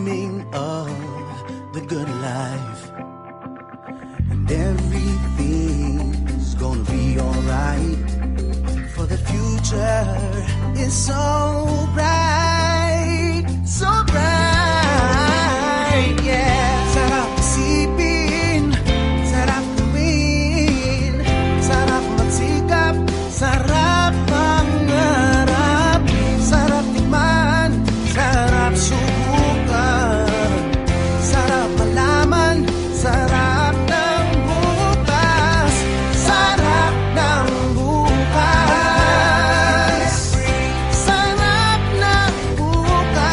dreaming of the good life, and everything's gonna be alright, for the future is so bright, so bright, yeah. Sarap isipin, sarap gawin, sarap magsikap, sarap mangarap, sarap tikman, sarap subukan, sarap malaman, sarap ng bukas, sarap ng bukas, sarap ng bukas.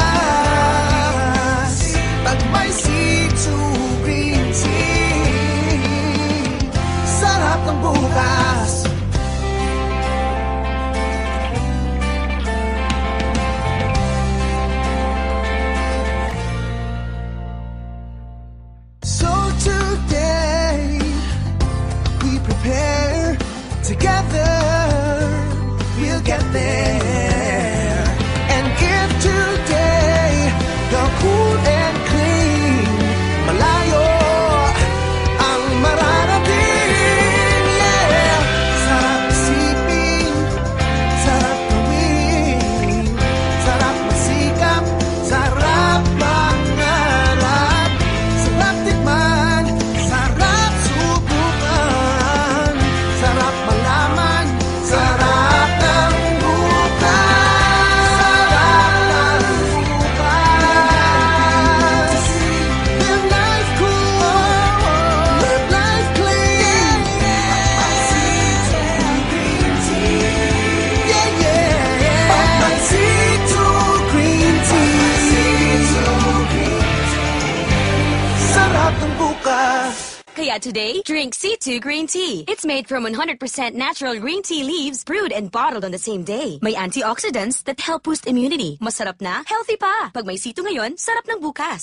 Pag may C2 green tea, sarap ng bukas. So today we prepare together, we'll get there. And if today the cool and clean, malayo ang mararating, yeah. Sarap isipin, sarap gawin, sarap magsikap, sarap mangarap, sarap tikman, sarap subukan, sarap malaman, sarap ng bukas, sarap ng bukas. Live life cool, live life clean, my C2 green tea, yeah, yeah, yeah. My C2 green tea, sarap ng bukas. Kaya today, drink C2 Green Tea. It's made from 100% natural green tea leaves brewed and bottled on the same day. May antioxidants that help boost immunity. Masarap na, healthy pa. Pag may C2 ngayon, sarap ng bukas.